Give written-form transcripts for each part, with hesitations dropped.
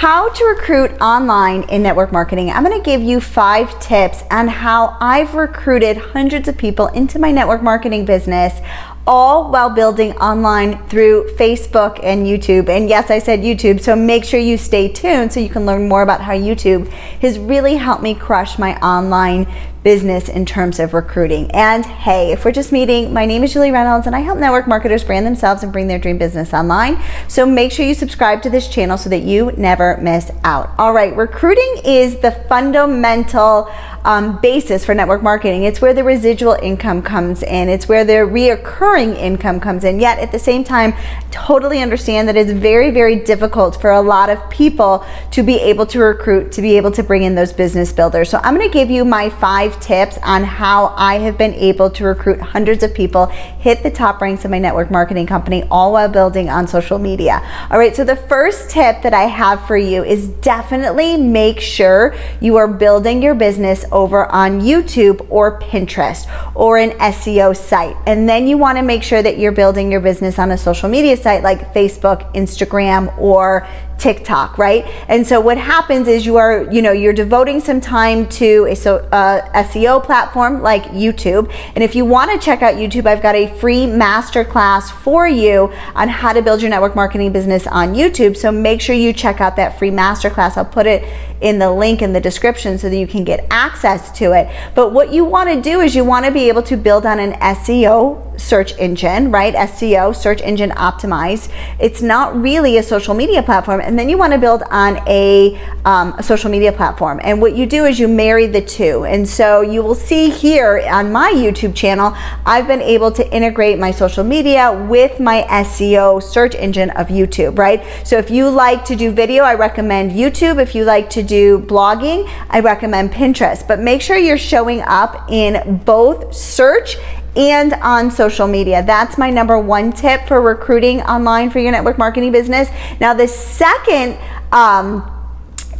how to recruit online in network marketing. I'm going to give you 5 tips on how I've recruited hundreds of people into my network marketing business, all while building online through Facebook and YouTube. And yes, I said YouTube, so make sure you stay tuned so you can learn more about how YouTube has really helped me crush my online business in terms of recruiting. And hey, if we're just meeting, my name is Reynolds and I help network marketers brand themselves and bring their dream business online. So make sure you subscribe to this channel so that you never miss out. All right, recruiting is the fundamental basis for network marketing. It's where the residual income comes in. It's where the reoccurring income comes in. Yet at the same time, totally understand that it's very, very difficult for a lot of people to be able to recruit, to be able to bring in those business builders. So I'm going to give you my 5 tips on how I have been able to recruit hundreds of people, hit the top ranks of my network marketing company, all while building on social media. All right, so the first tip that I have for you is definitely make sure you are building your business over on YouTube or Pinterest or an SEO site. And then you want to make sure that you're building your business on a social media site like Facebook, Instagram, or TikTok, right? And so what happens is you're devoting some time to a SEO platform like YouTube. And if you want to check out YouTube, I've got a free masterclass for you on how to build your network marketing business on YouTube. So make sure you check out that free masterclass. I'll put it in the link in the description so that you can get access to it. But what you want to do is you want to be able to build on an SEO search engine, right? SEO, search engine optimized. It's not really a social media platform. And then you want to build on a social media platform. And what you do is you marry the two. And so you will see here on my YouTube channel, I've been able to integrate my social media with my SEO search engine of YouTube, right? So if you like to do video, I recommend YouTube. If you like to do blogging, I recommend Pinterest. But make sure you're showing up in both search and on social media. That's my number 1 tip for recruiting online for your network marketing business. Now, the second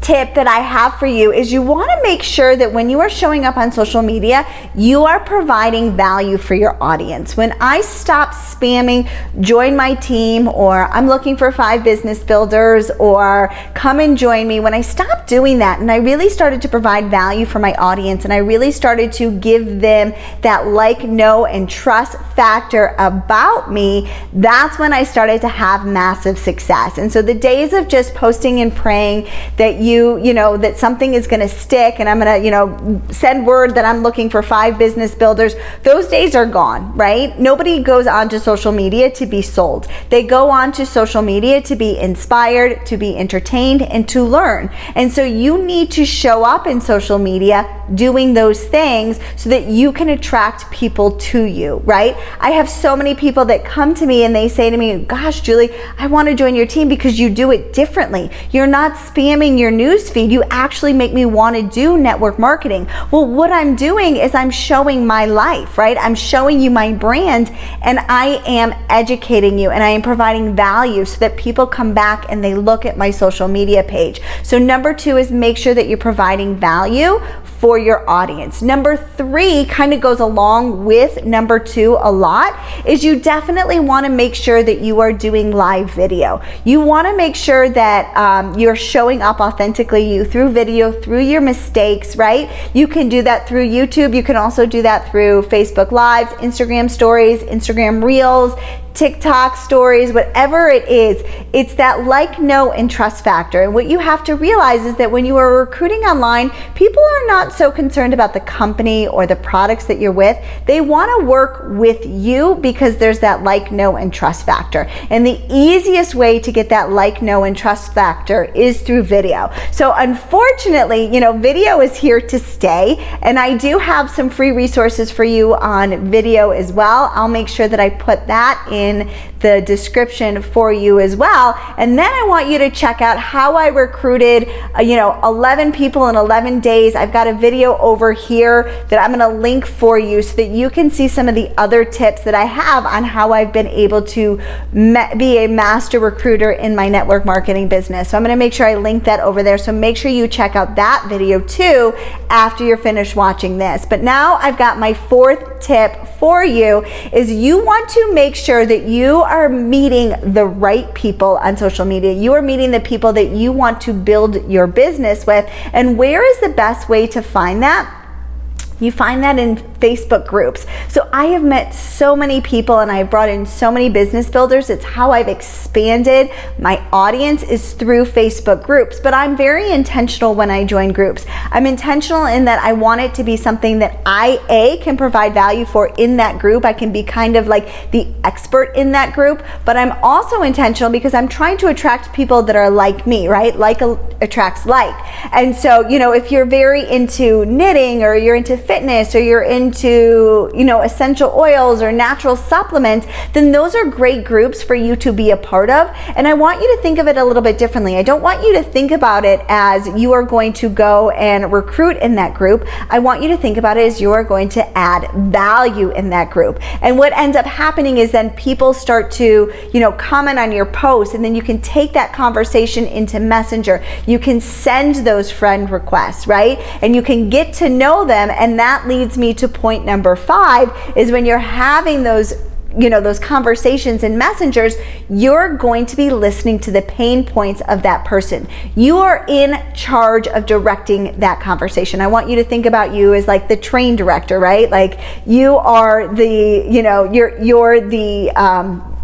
tip that I have for you is you want to make sure that when you are showing up on social media, you are providing value for your audience. When I stop spamming, join my team, or I'm looking for 5 business builders, or come and join me, when I stopped doing that and I really started to provide value for my audience and I really started to give them that like, know, and trust factor about me, that's when I started to have massive success. And so the days of just posting and praying that that something is going to stick and I'm going to, send word that I'm looking for 5 business builders, those days are gone, right? Nobody goes onto social media to be sold. They go onto social media to be inspired, to be entertained, and to learn. And so you need to show up in social media doing those things so that you can attract people to you, right? I have so many people that come to me and they say to me, gosh, Julie, I want to join your team because you do it differently. You're not spamming your news feed. You actually make me want to do network marketing. Well, what I'm doing is I'm showing my life, right? I'm showing you my brand and I am educating you and I am providing value so that people come back and they look at my social media page. So number 2 is make sure that you're providing value for your audience. Number 3 kind of goes along with number 2 a lot, is you definitely want to make sure that you are doing live video. You want to make sure that you're showing up authentically through video, through your mistakes, right? You can do that through YouTube. You can also do that through Facebook Lives, Instagram Stories, Instagram Reels, TikTok stories, whatever it is, it's that like, know, and trust factor. And what you have to realize is that when you are recruiting online, people are not so concerned about the company or the products that you're with. They want to work with you because there's that like, know, and trust factor. And the easiest way to get that like, know, and trust factor is through video. So unfortunately, video is here to stay. And I do have some free resources for you on video as well. I'll make sure that I put that in the description for you as well. And then I want you to check out how I recruited 11 people in 11 days. I've got a video over here that I'm going to link for you so that you can see some of the other tips that I have on how I've been able to be a master recruiter in my network marketing business. So I'm going to make sure I link that over there. So make sure you check out that video too after you're finished watching this. But now I've got my 4th tip for you is you want to make sure that you are meeting the right people on social media. You are meeting the people that you want to build your business with. And where is the best way to find that? You find that in Facebook groups. So I have met so many people and I've brought in so many business builders. It's how I've expanded my audience is through Facebook groups. But I'm very intentional when I join groups. I'm intentional in that I want it to be something that I can provide value for in that group. I can be kind of like the expert in that group, but I'm also intentional because I'm trying to attract people that are like me, right? Like attracts like. And so, if you're very into knitting or you're into fitness or you're into, essential oils or natural supplements, then those are great groups for you to be a part of. And I want you to think of it a little bit differently. I don't want you to think about it as you are going to go and recruit in that group. I want you to think about it as you are going to add value in that group. And what ends up happening is then people start to, comment on your posts, and then you can take that conversation into Messenger. You can send those friend requests, right? And you can get to know them. And that leads me to point number 5 is when you're having those conversations in messengers, you're going to be listening to the pain points of that person. You are in charge of directing that conversation. I want you to think about you as like the train director, right? Like you are the,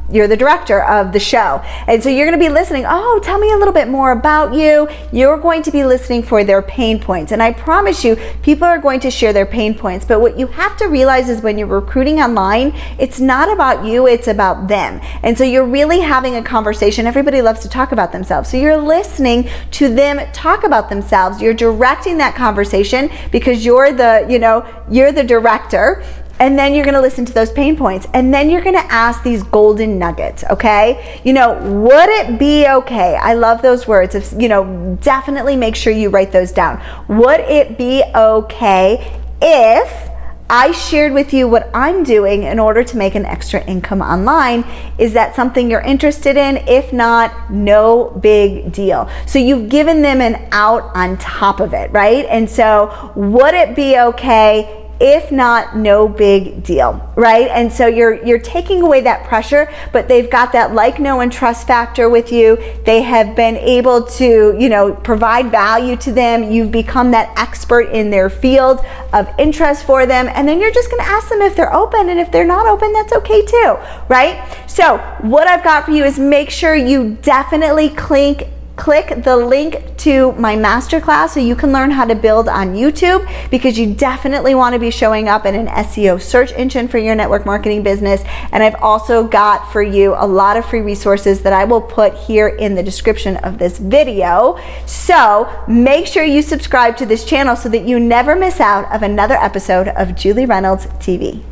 you're the director of the show. And so you're going to be listening. Oh, tell me a little bit more about you. You're going to be listening for their pain points. And I promise you, people are going to share their pain points. But what you have to realize is when you're recruiting online, it's not about you, it's about them. And so you're really having a conversation. Everybody loves to talk about themselves. So you're listening to them talk about themselves. You're directing that conversation because you're the director. And then you're going to listen to those pain points. And then you're going to ask these golden nuggets, okay? Would it be okay? I love those words. Definitely make sure you write those down. Would it be okay if I shared with you what I'm doing in order to make an extra income online? Is that something you're interested in? If not, no big deal. So you've given them an out on top of it, right? And so would it be okay? If not, no big deal, right? And so you're taking away that pressure, but they've got that like, know, and trust factor with you. They have been able to, provide value to them. You've become that expert in their field of interest for them. And then you're just going to ask them if they're open. And if they're not open, that's okay too, right? So what I've got for you is make sure you definitely click the link to my masterclass so you can learn how to build on YouTube, because you definitely want to be showing up in an SEO search engine for your network marketing business. And I've also got for you a lot of free resources that I will put here in the description of this video. So make sure you subscribe to this channel so that you never miss out of another episode of Julie Reynolds TV.